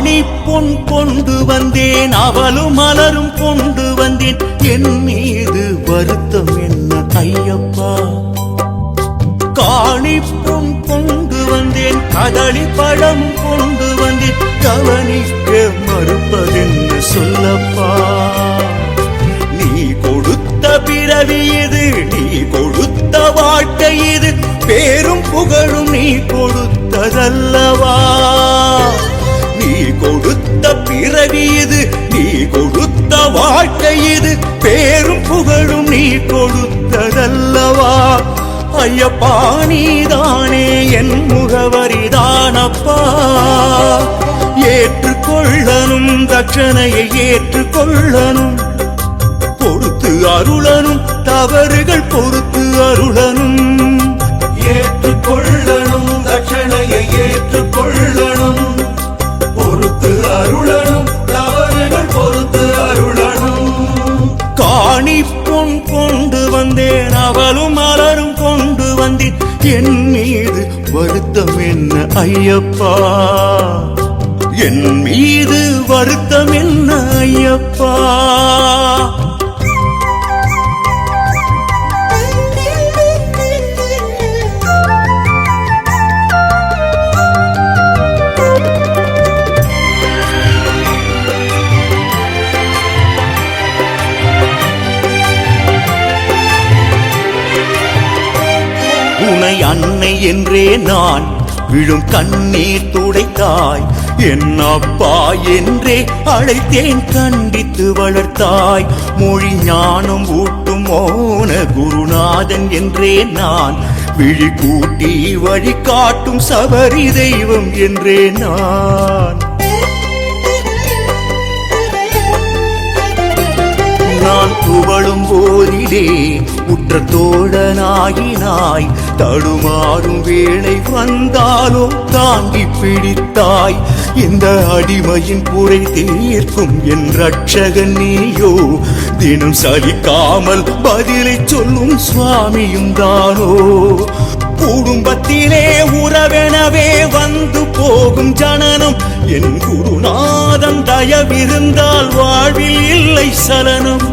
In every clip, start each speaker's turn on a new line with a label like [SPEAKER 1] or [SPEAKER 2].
[SPEAKER 1] காணி பொன் கொண்டு வந்தேன், அவலும் மலரும் கொண்டு வந்தேன், என் மீது வருத்தம் என்ன ஐயப்பா? காணி பொன் கொண்டு வந்தேன், கதளி பழம் கொண்டு வந்தேன், கவனிக்க மறுப்பதென்ன சொல்லப்பா? நீ கொடுத்த பிறவி இது, நீ கொடுத்த வாழ்க்கை இது, பேரும் புகழும் நீ கொடுத்ததல்லவா? நீ கொடுத்த பிறவி இது, நீ கொடுத்த வாழ்க்கை இது, பேரும் புகழும் நீ கொடுத்ததல்லவா? ஐயப்பா நீதானே என் முகவரிதானப்பா, ஏற்றுக்கொள்ளனும் தட்சணையை ஏற்றுக்கொள்ளனும், பொறுத்து அருளனும் தவறுகள் பொறுத்து அருளனும்,
[SPEAKER 2] ஏற்றுக்கொள்ளனும் தட்சணையை ஏற்றுக்கொள்ளனும், பொறுத்து அருளனும் தவறுகள் பொறுத்து அருளனும்.
[SPEAKER 1] காணி பொன் கொண்டு வந்தேன், அவலும் மலரும் கொண்டு வந்தேன், என் மீது வருத்தம் என்ன ஐயப்பா? என் மீது வருத்தம் என்ன ஐயப்பா? உனை அன்னை என்றே நான் விழும் கண்ணீர் துடைத்தாய், என் அப்பா என்றே அழைத்தேன் கண்டித்து வளர்த்தாய், மொழி ஞானம் ஊட்டும் மோன குருநாதன் என்றே நான் விழி கூட்டி வழி காட்டும் சபரி தெய்வம் என்றே நான். நான் துவளும் போதிலே உற்ற தோழனாகினாய், தடுமாறும் வேளை வந்தாலோ தாங்கி பிடித்தாய், இந்த அடிமையின் குறை தீர்க்கும் என் ரட்சகன் நீயோ, தினம் சலிக்காமல் பதிலை சொல்லும் சுவாமியும் தானோ? குடும்பத்திலே உறவெனவே வந்து போகும் ஜனனம், என் குருநாதன் தயவிருந்தால் வாழ்வில் இல்லை சலனம்.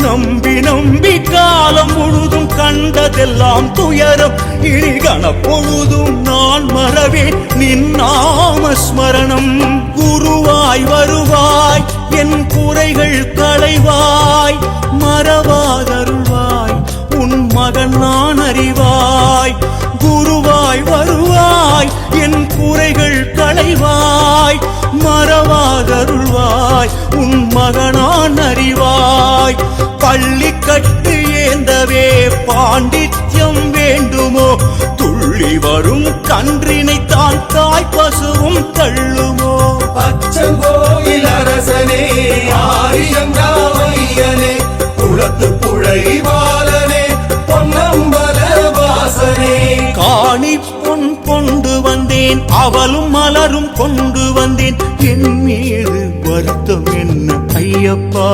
[SPEAKER 1] நம்பி நம்பி காலம் முழுதும் கண்டதெல்லாம் துயரம், இனி கணப்பொழுதும் நான் மறவேன் நின் நாம ஸ்மரணம். குருவாய் வருவாய், என் குறைகள் களைவாய், மறவாதருள்வாய், உன் மகன் நான் அறிவாய். குருவாய் வருவாய், என் குறைகள் களைவாய், மறவாதருள்வாய், உன் மகனான் அறிவாய். பள்ளி கட்டு ஏந்தவே பாண்டித்யம் வேண்டுமோ, துள்ளி வரும் கன்றினை தான் தாய் பசுவும் தள்ளுமோ?
[SPEAKER 2] பச்சங்கோயில் அரசனே, ஆரியங்காவையனே, குளத்து புழைவாளனே, பொன்னம்பல வாசனே.
[SPEAKER 1] காணி பொன் கொண்டு வந்தேன், அவலும் மலரும் கொண்டு வந்தேன், என் மீது வருத்தம் என்ன ஐயப்பா?